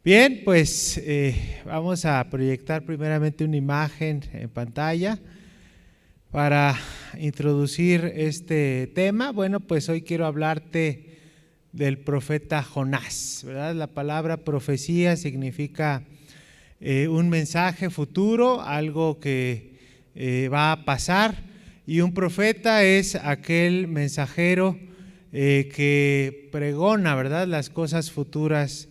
Bien, pues vamos a proyectar primeramente una imagen en pantalla para introducir este tema. Bueno, pues hoy quiero hablarte del profeta Jonás, ¿verdad? La palabra profecía significa un mensaje futuro, algo que va a pasar, y un profeta es aquel mensajero que pregona, ¿verdad?, las cosas futuras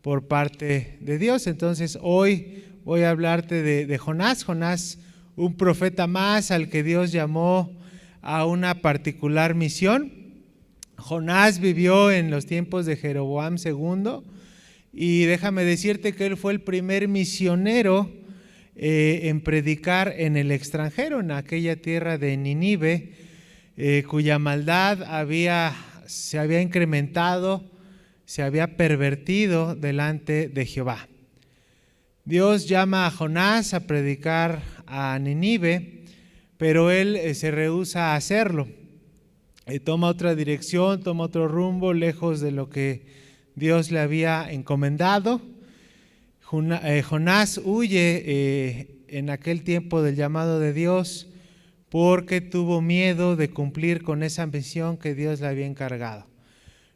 por parte de Dios. Entonces hoy voy a hablarte de Jonás. Jonás, un profeta más al que Dios llamó a una particular misión. Jonás vivió en los tiempos de Jeroboam II y déjame decirte que él fue el primer misionero en predicar en el extranjero, en aquella tierra de Nínive, cuya maldad se había incrementado, se había pervertido delante de Jehová. Dios llama a Jonás a predicar a Nínive, pero él se rehúsa a hacerlo. Toma otra dirección, toma otro rumbo, lejos de lo que Dios le había encomendado. Jonás huye en aquel tiempo del llamado de Dios porque tuvo miedo de cumplir con esa misión que Dios le había encargado.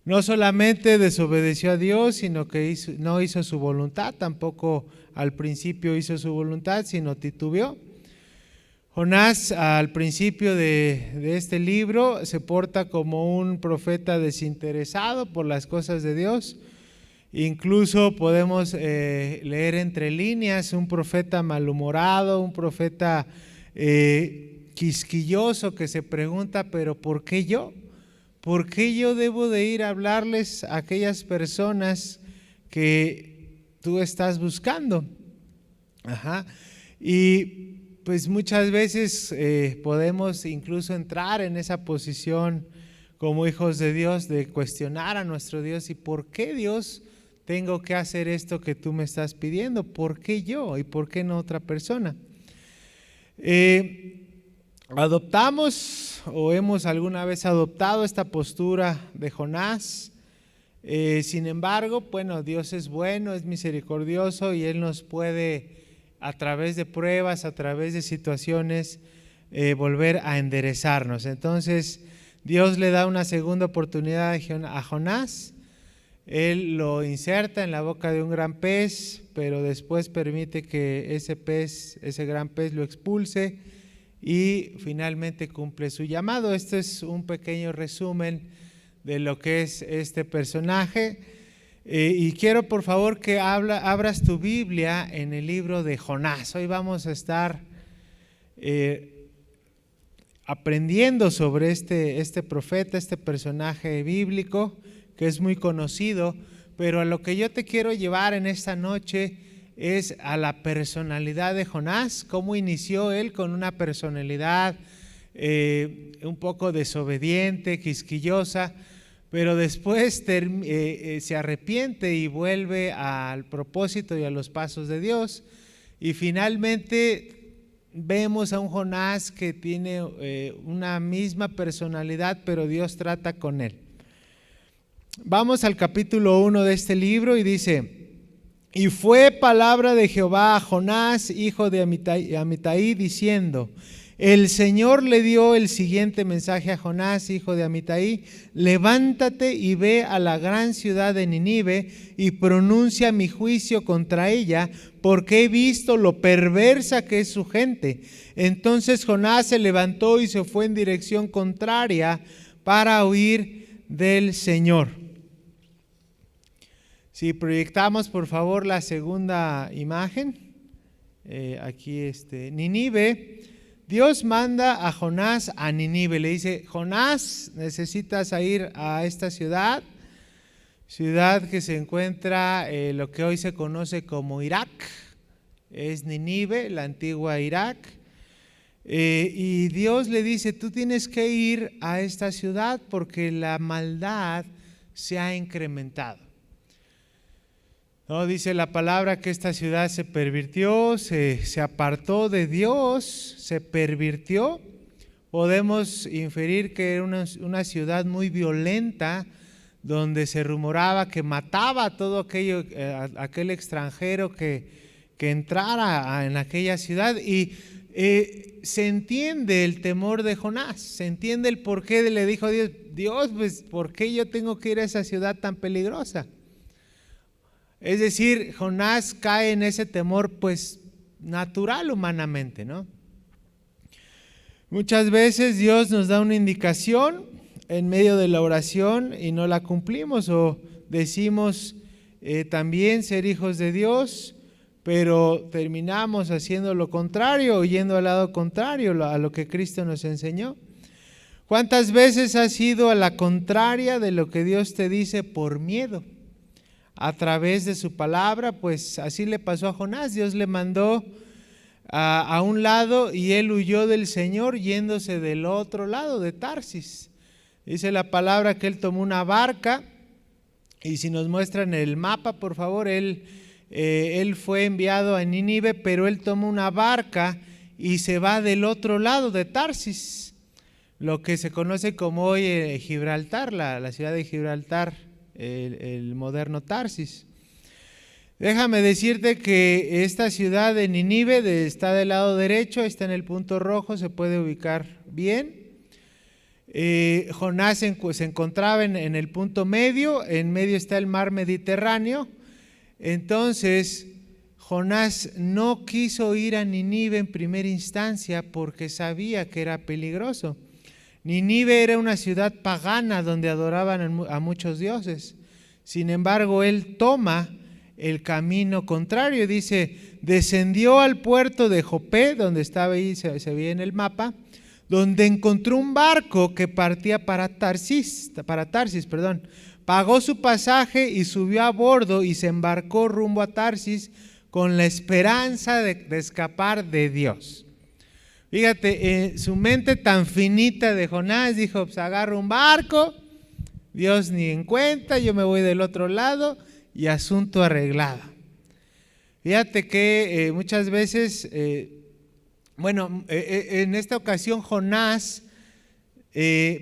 No solamente desobedeció a Dios, sino que no hizo su voluntad, tampoco al principio hizo su voluntad, sino titubeó. Jonás al principio de este libro se porta como un profeta desinteresado por las cosas de Dios. Incluso podemos leer entre líneas un profeta malhumorado, un profeta quisquilloso que se pregunta, pero ¿por qué yo? ¿Por qué yo debo de ir a hablarles a aquellas personas que tú estás buscando? Y pues muchas veces podemos incluso entrar en esa posición como hijos de Dios, de cuestionar a nuestro Dios. ¿Y por qué, Dios, tengo que hacer esto que tú me estás pidiendo? ¿Por qué yo y por qué no otra persona? Adoptamos o hemos alguna vez adoptado esta postura de Jonás. Sin embargo, bueno, Dios es bueno, es misericordioso y Él nos puede, a través de pruebas, a través de situaciones, volver a enderezarnos. Entonces, Dios le da una segunda oportunidad a Jonás. Él lo inserta en la boca de un gran pez, pero después permite que ese gran pez lo expulse y finalmente cumple su llamado. Este es un pequeño resumen de lo que es este personaje. Y quiero por favor que abras tu Biblia en el libro de Jonás. Hoy vamos a estar aprendiendo sobre este profeta, este personaje bíblico que es muy conocido, pero a lo que yo te quiero llevar en esta noche es a la personalidad de Jonás, cómo inició él con una personalidad un poco desobediente, quisquillosa, pero después se arrepiente y vuelve al propósito y a los pasos de Dios. Y finalmente vemos a un Jonás que tiene una misma personalidad, pero Dios trata con él. Vamos al capítulo 1 de este libro y dice: y fue palabra de Jehová a Jonás, hijo de Amitai, diciendo: el Señor le dio el siguiente mensaje a Jonás, hijo de Amitai: levántate y ve a la gran ciudad de Nínive y pronuncia mi juicio contra ella, porque he visto lo perversa que es su gente. Entonces Jonás se levantó y se fue en dirección contraria para huir del Señor. Si proyectamos por favor la segunda imagen, aquí Nínive. Dios manda a Jonás a Nínive, le dice: Jonás, necesitas ir a esta ciudad que se encuentra lo que hoy se conoce como Irak, es Nínive, la antigua Irak. Y Dios le dice: tú tienes que ir a esta ciudad porque la maldad se ha incrementado. No, dice la palabra que esta ciudad se pervirtió, se apartó de Dios, se pervirtió. Podemos inferir que era una ciudad muy violenta, donde se rumoraba que mataba a todo aquel extranjero que entrara en aquella ciudad. Y se entiende el temor de Jonás, se entiende el por qué le dijo a Dios, pues ¿por qué yo tengo que ir a esa ciudad tan peligrosa? Es decir, Jonás cae en ese temor pues natural humanamente, ¿no? Muchas veces Dios nos da una indicación en medio de la oración y no la cumplimos, o decimos también ser hijos de Dios, pero terminamos haciendo lo contrario o yendo al lado contrario a lo que Cristo nos enseñó. ¿Cuántas veces has ido a la contraria de lo que Dios te dice por miedo? A través de su palabra, pues así le pasó a Jonás. Dios le mandó a un lado y él huyó del Señor yéndose del otro lado, de Tarsis. Dice la palabra que él tomó una barca, y si nos muestran el mapa, por favor, él fue enviado a Nínive, pero él tomó una barca y se va del otro lado de Tarsis, lo que se conoce como hoy Gibraltar, la ciudad de Gibraltar, el moderno Tarsis. Déjame decirte que esta ciudad de Nínive está del lado derecho, está en el punto rojo, se puede ubicar bien. Jonás se encontraba en el punto medio, en medio está el mar Mediterráneo. Entonces Jonás no quiso ir a Nínive en primera instancia porque sabía que era peligroso. Nínive era una ciudad pagana donde adoraban a muchos dioses. Sin embargo, él toma el camino contrario. Dice, descendió al puerto de Jope, donde estaba ahí, se veía en el mapa, donde encontró un barco que partía para Tarsis, pagó su pasaje y subió a bordo y se embarcó rumbo a Tarsis con la esperanza de escapar de Dios. Fíjate, su mente tan finita de Jonás dijo, pues agarro un barco, Dios ni en cuenta, yo me voy del otro lado y asunto arreglado. Fíjate que muchas veces, en esta ocasión Jonás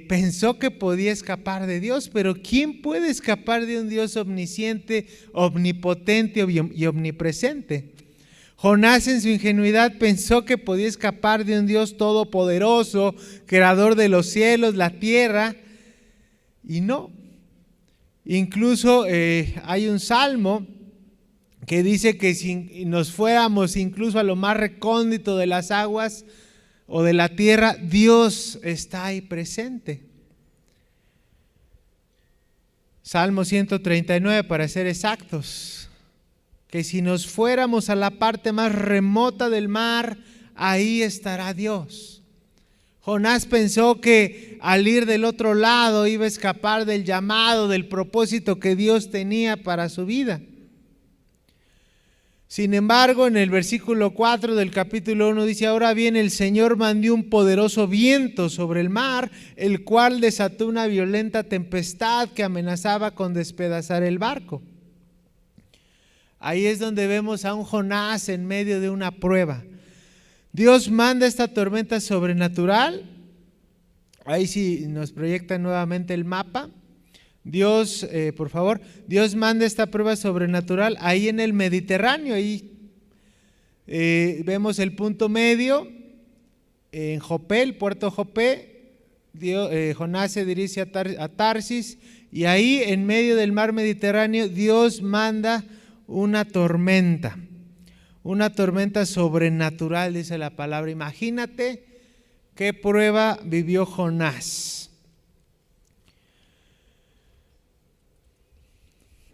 pensó que podía escapar de Dios, pero ¿quién puede escapar de un Dios omnisciente, omnipotente y omnipresente? Jonás en su ingenuidad pensó que podía escapar de un Dios todopoderoso, creador de los cielos, la tierra, y no. Incluso hay un salmo que dice que si nos fuéramos incluso a lo más recóndito de las aguas o de la tierra, Dios está ahí presente. Salmo 139 para ser exactos. Que si nos fuéramos a la parte más remota del mar, ahí estará Dios. Jonás pensó que al ir del otro lado iba a escapar del llamado, del propósito que Dios tenía para su vida. Sin embargo, en el versículo 4 del capítulo 1 dice, ahora bien, el Señor mandó un poderoso viento sobre el mar, el cual desató una violenta tempestad que amenazaba con despedazar el barco. Ahí es donde vemos a un Jonás en medio de una prueba. Dios manda esta tormenta sobrenatural. Ahí sí nos proyecta nuevamente el mapa. Dios, por favor, Dios manda esta prueba sobrenatural ahí en el Mediterráneo. Ahí vemos el punto medio en Jope, el puerto Jope. Jonás se dirige a Tarsis y ahí en medio del mar Mediterráneo Dios manda una tormenta sobrenatural, dice la palabra. Imagínate qué prueba vivió Jonás.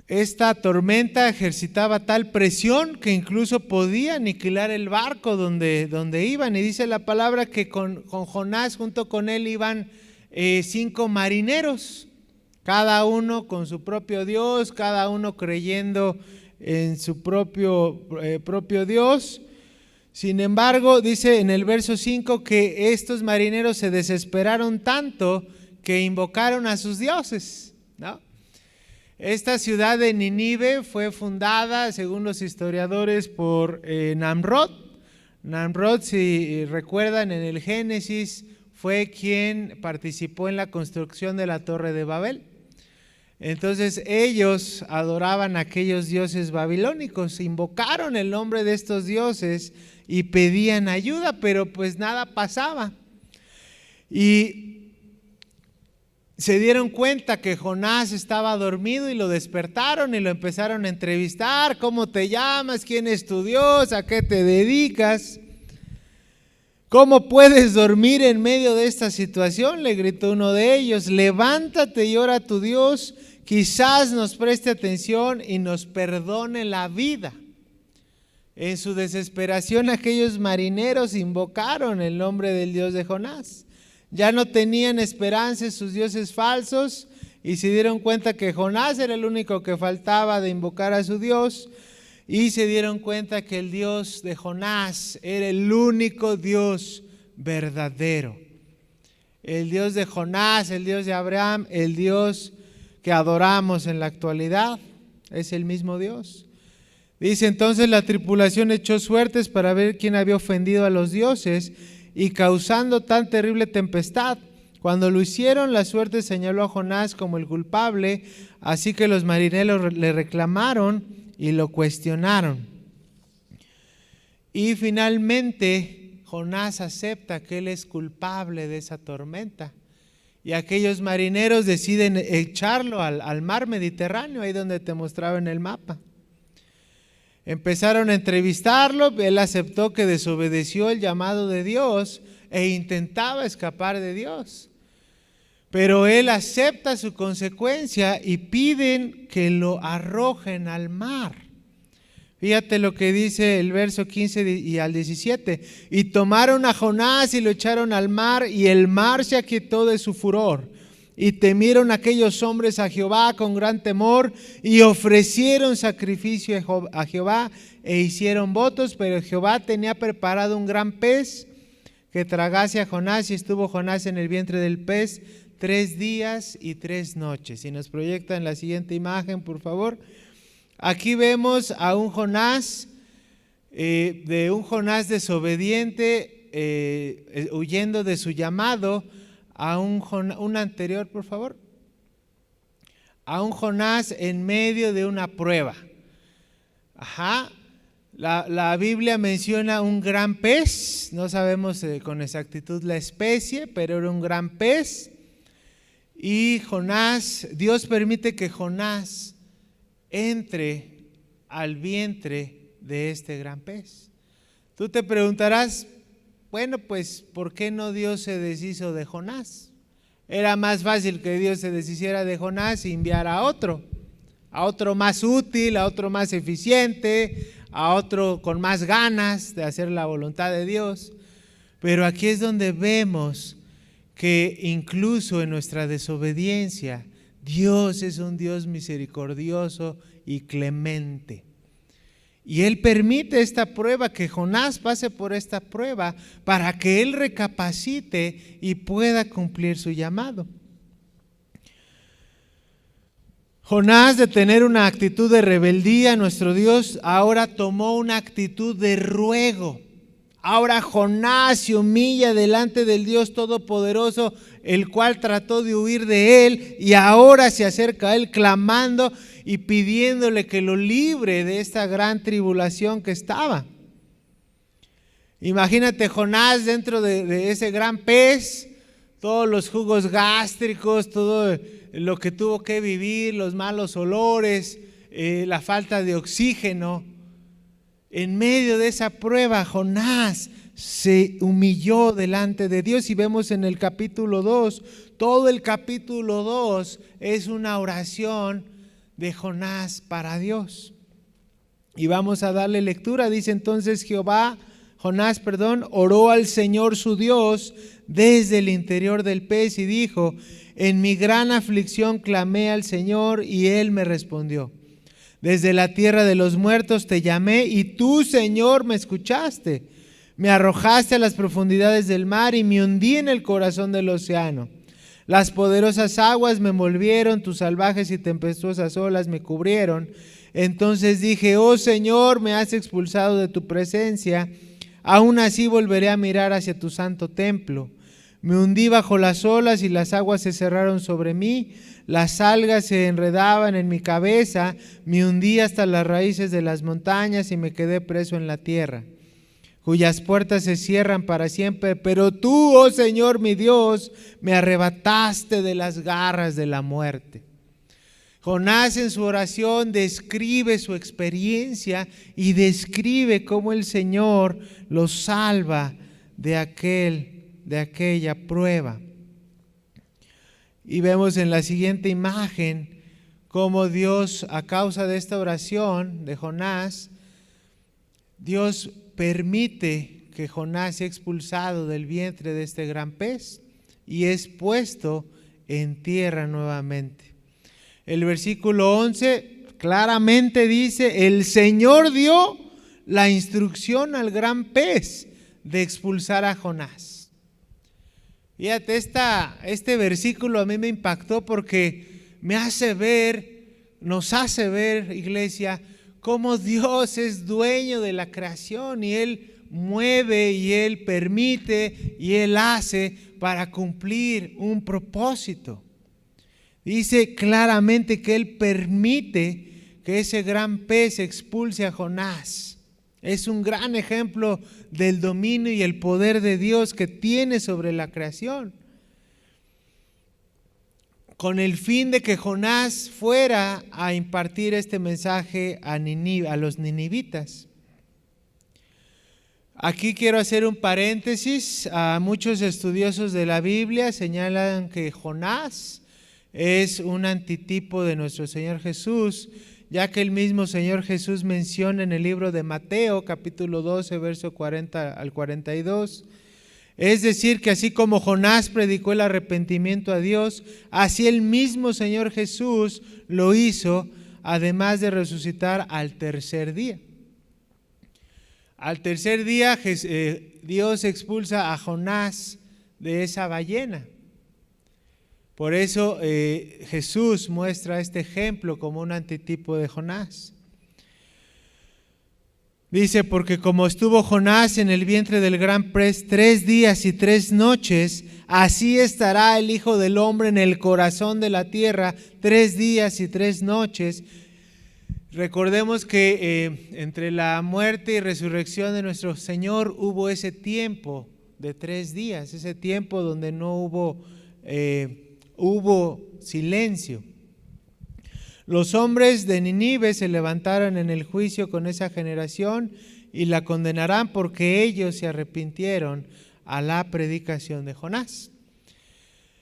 Esta tormenta ejercitaba tal presión que incluso podía aniquilar el barco donde iban. Y dice la palabra que con Jonás, junto con él iban 5 marineros, cada uno con su propio Dios, cada uno creyendo en su propio Dios. Sin embargo, dice en el verso 5 que estos marineros se desesperaron tanto que invocaron a sus dioses, ¿no? Esta ciudad de Nínive fue fundada, según los historiadores, por Namrod. Namrod, si recuerdan en el Génesis, fue quien participó en la construcción de la Torre de Babel. Entonces ellos adoraban a aquellos dioses babilónicos, invocaron el nombre de estos dioses y pedían ayuda, pero pues nada pasaba. Y se dieron cuenta que Jonás estaba dormido y lo despertaron y lo empezaron a entrevistar. ¿Cómo te llamas? ¿Quién es tu Dios? ¿A qué te dedicas? ¿Cómo puedes dormir en medio de esta situación?, le gritó uno de ellos. Levántate y ora a tu Dios, quizás nos preste atención y nos perdone la vida. En su desesperación aquellos marineros invocaron el nombre del Dios de Jonás. Ya no tenían esperanza en sus dioses falsos y se dieron cuenta que Jonás era el único que faltaba de invocar a su Dios. Y se dieron cuenta que el Dios de Jonás era el único Dios verdadero. El Dios de Jonás, el Dios de Abraham, el Dios que adoramos en la actualidad, es el mismo Dios. Dice: entonces la tripulación echó suertes para ver quién había ofendido a los dioses y causando tan terrible tempestad. Cuando lo hicieron, la suerte señaló a Jonás como el culpable, así que los marineros le reclamaron y lo cuestionaron. Y finalmente Jonás acepta que él es culpable de esa tormenta. Y aquellos marineros deciden echarlo al mar Mediterráneo, ahí donde te mostraba en el mapa. Empezaron a entrevistarlo, él aceptó que desobedeció el llamado de Dios e intentaba escapar de Dios. Pero él acepta su consecuencia y piden que lo arrojen al mar. Fíjate lo que dice el verso 15 y al 17. Y tomaron a Jonás y lo echaron al mar, y el mar se aquietó de su furor. Y temieron aquellos hombres a Jehová con gran temor, y ofrecieron sacrificio a Jehová e hicieron votos, pero Jehová tenía preparado un gran pez que tragase a Jonás, y estuvo Jonás en el vientre del pez 3 días y 3 noches. Si nos proyectan la siguiente imagen, por favor. Aquí vemos a un Jonás, de un Jonás desobediente, huyendo de su llamado, a un anterior, por favor. A un Jonás en medio de una prueba. La Biblia menciona un gran pez, no sabemos con exactitud la especie, pero era un gran pez. Y Jonás, Dios permite que Jonás entre al vientre de este gran pez. Tú te preguntarás, bueno, pues ¿por qué no Dios se deshizo de Jonás? Era más fácil que Dios se deshiciera de Jonás y enviara a otro más útil, a otro más eficiente, a otro con más ganas de hacer la voluntad de Dios. Pero aquí es donde vemos que incluso en nuestra desobediencia, Dios es un Dios misericordioso y clemente. Y Él permite esta prueba, que Jonás pase por esta prueba para que él recapacite y pueda cumplir su llamado. Jonás, de tener una actitud de rebeldía, nuestro Dios ahora tomó una actitud de ruego. Ahora Jonás se humilla delante del Dios Todopoderoso, el cual trató de huir de él, y ahora se acerca a él clamando y pidiéndole que lo libre de esta gran tribulación que estaba. Imagínate Jonás dentro de ese gran pez, todos los jugos gástricos, todo lo que tuvo que vivir, los malos olores, la falta de oxígeno. En medio de esa prueba, Jonás se humilló delante de Dios, y vemos en el capítulo 2, todo el capítulo 2 es una oración de Jonás para Dios. Y vamos a darle lectura. Dice: entonces Jonás oró al Señor su Dios desde el interior del pez y dijo: en mi gran aflicción clamé al Señor y Él me respondió. Desde la tierra de los muertos te llamé y tú, Señor, me escuchaste. Me arrojaste a las profundidades del mar y me hundí en el corazón del océano. Las poderosas aguas me envolvieron, tus salvajes y tempestuosas olas me cubrieron. Entonces dije: oh Señor, me has expulsado de tu presencia. Aún así volveré a mirar hacia tu santo templo. Me hundí bajo las olas y las aguas se cerraron sobre mí. Las algas se enredaban en mi cabeza. Me hundí hasta las raíces de las montañas y me quedé preso en la tierra, cuyas puertas se cierran para siempre. Pero tú, oh Señor mi Dios, me arrebataste de las garras de la muerte. Jonás en su oración describe su experiencia y describe cómo el Señor lo salva de aquella prueba. Y vemos en la siguiente imagen cómo Dios, a causa de esta oración de Jonás, Dios permite que Jonás sea expulsado del vientre de este gran pez y es puesto en tierra nuevamente. El versículo 11 claramente dice: el Señor dio la instrucción al gran pez de expulsar a Jonás. Fíjate, este versículo a mí me impactó porque nos hace ver, iglesia, cómo Dios es dueño de la creación y Él mueve y Él permite y Él hace para cumplir un propósito. Dice claramente que Él permite que ese gran pez expulse a Jonás. Es un gran ejemplo del dominio y el poder de Dios que tiene sobre la creación, con el fin de que Jonás fuera a impartir este mensaje a los ninivitas. Aquí quiero hacer un paréntesis. Muchos estudiosos de la Biblia señalan que Jonás es un antitipo de nuestro Señor Jesús, ya que el mismo Señor Jesús menciona en el libro de Mateo, capítulo 12, verso 40 al 42. Es decir, que así como Jonás predicó el arrepentimiento a Dios, así el mismo Señor Jesús lo hizo, además de resucitar al tercer día. Al tercer día Dios expulsa a Jonás de esa ballena. Por eso Jesús muestra este ejemplo como un antitipo de Jonás. Dice: porque como estuvo Jonás en el vientre del gran pez 3 días y 3 noches, así estará el Hijo del Hombre en el corazón de la tierra 3 días y 3 noches. Recordemos que entre la muerte y resurrección de nuestro Señor hubo ese tiempo de 3 días, ese tiempo donde no hubo silencio. Los hombres de Nínive se levantaron en el juicio con esa generación y la condenarán porque ellos se arrepintieron a la predicación de Jonás.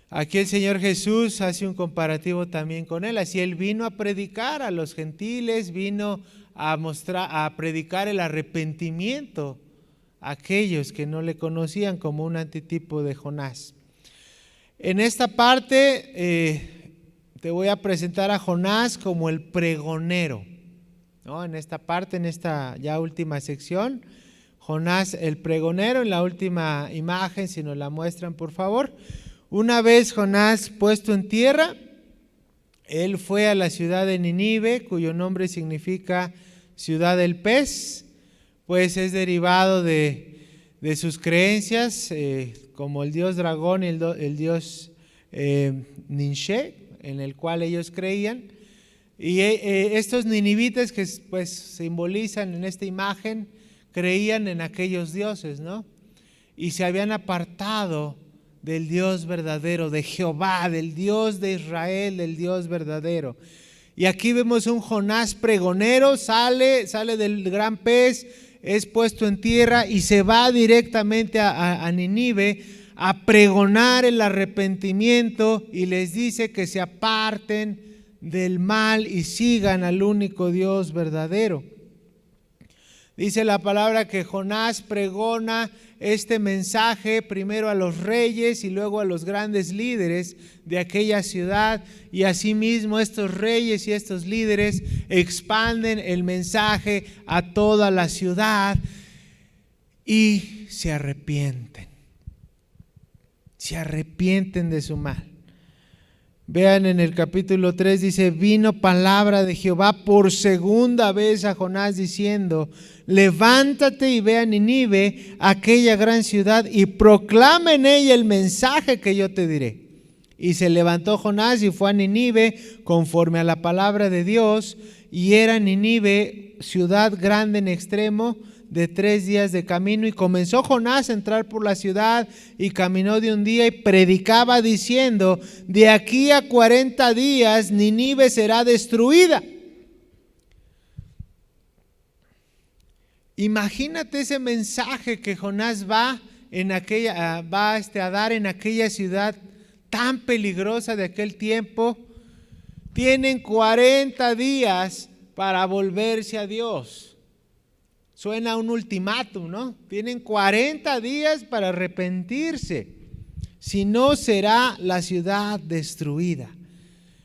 Aquí el Señor Jesús hace un comparativo también con él. Así Él vino a predicar a los gentiles, vino a predicar el arrepentimiento a aquellos que no le conocían, como un antitipo de Jonás. En esta parte te voy a presentar a Jonás como el pregonero, ¿no? En esta parte, en esta ya última sección, Jonás el pregonero. En la última imagen, si nos la muestran por favor. Una vez Jonás puesto en tierra, él fue a la ciudad de Nínive, cuyo nombre significa ciudad del pez, pues es derivado de sus creencias, como el dios dragón y el dios Ninche, en el cual ellos creían. Y estos ninivitas que pues simbolizan en esta imagen, creían en aquellos dioses, ¿no? Y se habían apartado del Dios verdadero, de Jehová, del Dios de Israel, del Dios verdadero. Y aquí vemos un Jonás pregonero, sale del gran pez, es puesto en tierra y se va directamente a Nínive a pregonar el arrepentimiento y les dice que se aparten del mal y sigan al único Dios verdadero. Dice la palabra que Jonás pregona este mensaje primero a los reyes y luego a los grandes líderes de aquella ciudad, y asimismo estos reyes y estos líderes expanden el mensaje a toda la ciudad y se arrepienten de su mal. Vean en el capítulo 3, dice: vino palabra de Jehová por segunda vez a Jonás diciendo: levántate y ve a Nínive, aquella gran ciudad, y proclama en ella el mensaje que yo te diré. Y se levantó Jonás y fue a Nínive conforme a la palabra de Dios, y era Nínive ciudad grande en extremo, de 3 días de camino. Y comenzó Jonás a entrar por la ciudad y caminó de un día y predicaba diciendo: de aquí a 40 días Nínive será destruida. Imagínate ese mensaje que Jonás va a dar en aquella ciudad tan peligrosa de aquel tiempo. Tienen 40 días para volverse a Dios. Suena un ultimátum, ¿no? Tienen 40 días para arrepentirse. Si no, será la ciudad destruida.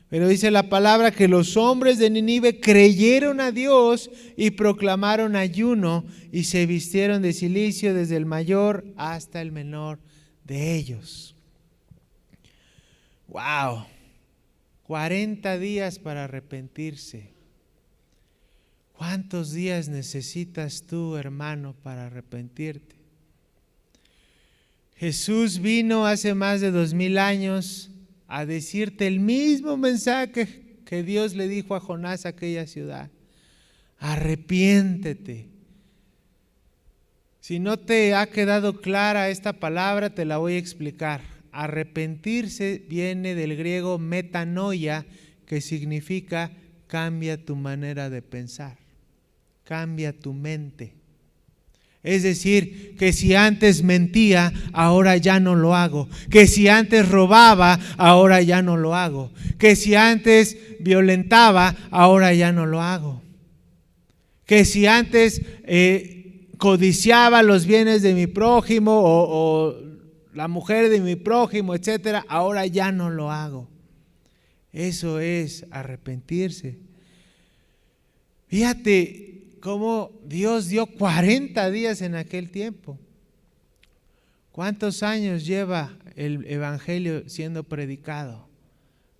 Pero dice la palabra que los hombres de Nínive creyeron a Dios y proclamaron ayuno y se vistieron de cilicio desde el mayor hasta el menor de ellos. ¡Wow! 40 días para arrepentirse. ¿Cuántos días necesitas tú, hermano, para arrepentirte? Jesús vino hace más de 2000 años a decirte el mismo mensaje que Dios le dijo a Jonás a aquella ciudad: arrepiéntete. Si no te ha quedado clara esta palabra, te la voy a explicar. Arrepentirse viene del griego metanoia, que significa cambia tu manera de pensar, cambia tu mente. Es decir, que si antes mentía, ahora ya no lo hago. Que si antes robaba, ahora ya no lo hago. Que si antes violentaba, ahora ya no lo hago. Que si antes codiciaba los bienes de mi prójimo o la mujer de mi prójimo, etcétera, ahora ya no lo hago. Eso es arrepentirse. Fíjate cómo Dios dio 40 días en aquel tiempo. ¿Cuántos años lleva el evangelio siendo predicado?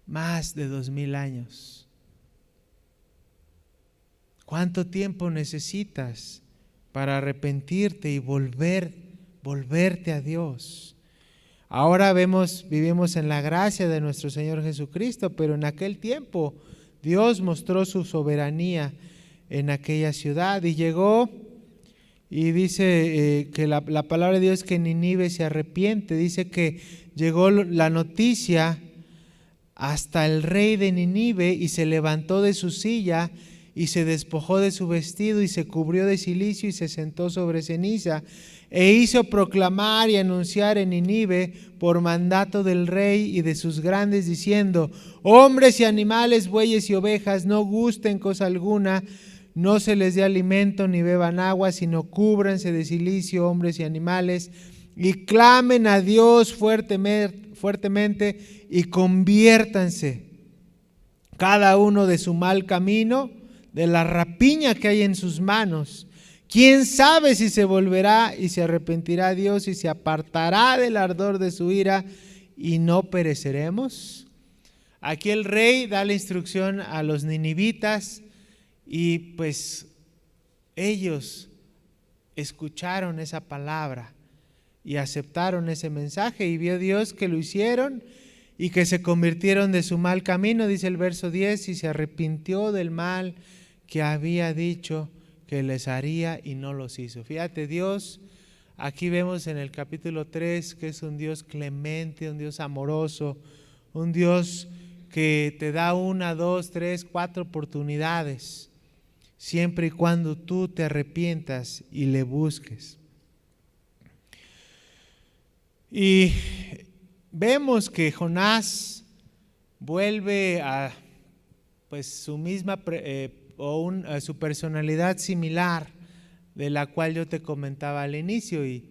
Más de 2000 años. ¿Cuánto tiempo necesitas para arrepentirte y volverte a Dios? Ahora vivimos en la gracia de nuestro Señor Jesucristo, pero en aquel tiempo Dios mostró su soberanía en aquella ciudad y llegó y dice que la palabra de Dios, que Nínive se arrepiente. Dice que llegó la noticia hasta el rey de Nínive y se levantó de su silla y se despojó de su vestido y se cubrió de cilicio y se sentó sobre ceniza e hizo proclamar y anunciar en Nínive por mandato del rey y de sus grandes, diciendo: hombres y animales, bueyes y ovejas, no gusten cosa alguna, no se les dé alimento ni beban agua, sino cúbranse de cilicio hombres y animales, y clamen a Dios fuertemente y conviértanse cada uno de su mal camino, de la rapiña que hay en sus manos. ¿Quién sabe si se volverá y se arrepentirá a Dios y se apartará del ardor de su ira y no pereceremos? Aquí el rey da la instrucción a los ninivitas y pues ellos escucharon esa palabra y aceptaron ese mensaje, y vio Dios que lo hicieron y que se convirtieron de su mal camino, dice el verso 10, y se arrepintió del mal que había dicho que les haría y no los hizo. Fíjate, Dios, aquí vemos en el capítulo 3 que es un Dios clemente, un Dios amoroso, un Dios que te da 1, 2, 3, 4 oportunidades, siempre y cuando tú te arrepientas y le busques. Y vemos que Jonás vuelve a pues su misma su personalidad similar de la cual yo te comentaba al inicio, y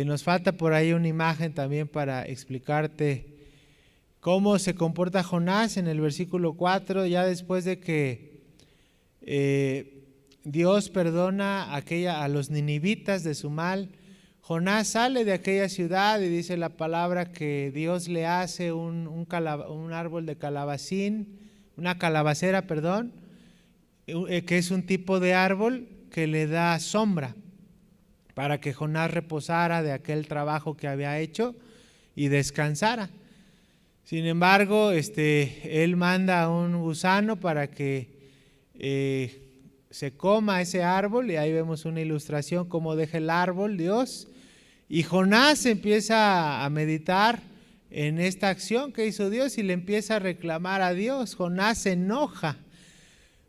nos falta por ahí una imagen también para explicarte cómo se comporta Jonás en el versículo 4, ya después de que Dios perdona a los ninivitas de su mal. Jonás sale de aquella ciudad y dice la palabra que Dios le hace un árbol de calabacín, una calabacera, perdón, que es un tipo de árbol que le da sombra para que Jonás reposara de aquel trabajo que había hecho y descansara. Sin embargo, él manda a un gusano para que se coma ese árbol, y ahí vemos una ilustración cómo deja el árbol Dios, y Jonás empieza a meditar en esta acción que hizo Dios y le empieza a reclamar a Dios. Jonás se enoja.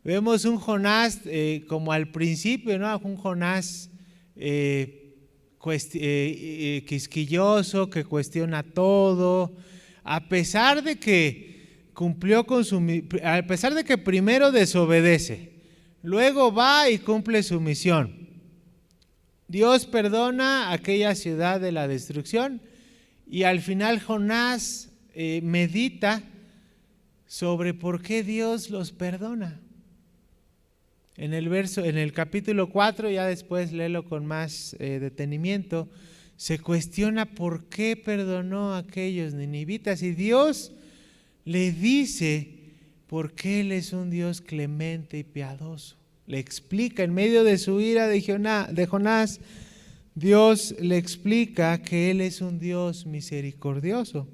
Vemos un Jonás como al principio, ¿no? Un Jonás quisquilloso, que cuestiona todo, a pesar de que a pesar de que primero desobedece, luego va y cumple su misión. Dios perdona aquella ciudad de la destrucción y al final Jonás medita sobre por qué Dios los perdona. En el capítulo 4, ya después léelo con más detenimiento, se cuestiona por qué perdonó a aquellos ninivitas y Dios le dice por qué Él es un Dios clemente y piadoso. Le explica en medio de su ira de Jonás, Dios le explica que Él es un Dios misericordioso.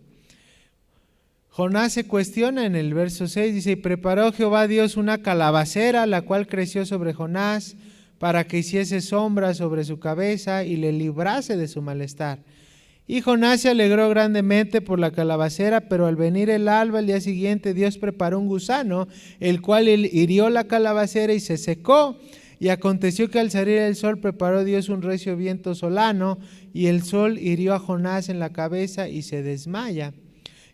Jonás se cuestiona en el verso 6, dice: y preparó Jehová Dios una calabacera, la cual creció sobre Jonás, para que hiciese sombra sobre su cabeza y le librase de su malestar. Y Jonás se alegró grandemente por la calabacera, pero al venir el alba el día siguiente, Dios preparó un gusano, el cual hirió la calabacera y se secó. Y aconteció que al salir el sol preparó Dios un recio viento solano, y el sol hirió a Jonás en la cabeza y se desmaya.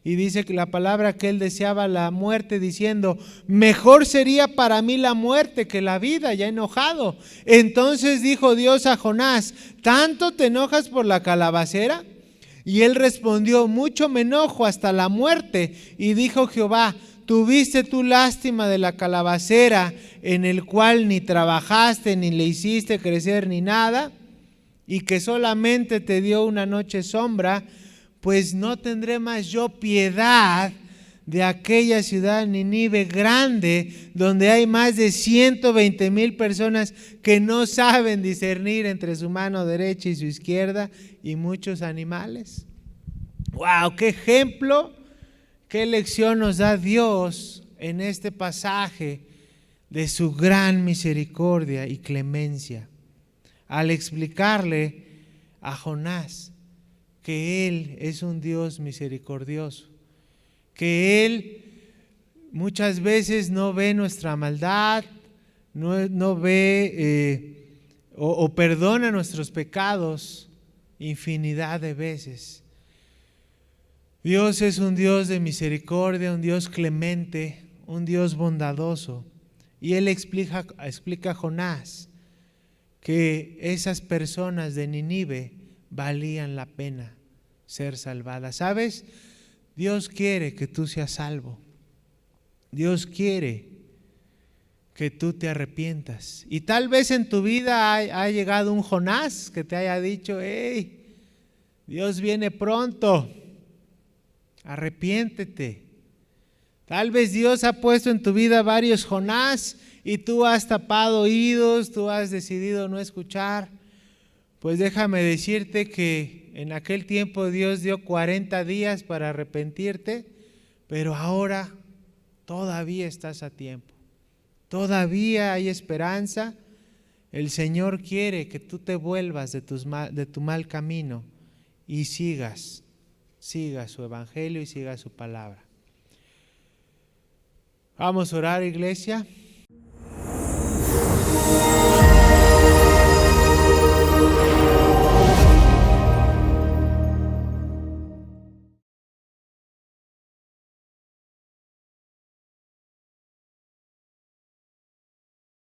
Y dice que la palabra que él deseaba la muerte, diciendo: mejor sería para mí la muerte que la vida, ya enojado. Entonces dijo Dios a Jonás: ¿tanto te enojas por la calabacera? Y él respondió: mucho me enojo hasta la muerte. Y dijo Jehová: ¿tuviste tú lástima de la calabacera, en el cual ni trabajaste, ni le hiciste crecer, ni nada, y que solamente te dio una noche sombra? Pues no tendré más yo piedad de aquella ciudad Nínive grande, donde hay más de 120,000 personas que no saben discernir entre su mano derecha y su izquierda, y muchos animales. ¡Wow! ¡Qué ejemplo! ¡Qué lección nos da Dios en este pasaje de su gran misericordia y clemencia, al explicarle a Jonás que Él es un Dios misericordioso, que Él muchas veces no ve nuestra maldad, no ve o perdona nuestros pecados infinidad de veces. Dios es un Dios de misericordia, un Dios clemente, un Dios bondadoso. Y Él explica a Jonás que esas personas de Nínive valían la pena ser salvadas. ¿Sabes? Dios quiere que tú seas salvo. Dios quiere que tú te arrepientas. Y tal vez en tu vida ha llegado un Jonás que te haya dicho: hey, Dios viene pronto, arrepiéntete. Tal vez Dios ha puesto en tu vida varios Jonás y tú has tapado oídos, tú has decidido no escuchar. Pues déjame decirte que en aquel tiempo Dios dio 40 días para arrepentirte, pero ahora todavía estás a tiempo. Todavía hay esperanza. El Señor quiere que tú te vuelvas de tu mal camino y sigas su evangelio y sigas su palabra. Vamos a orar, iglesia.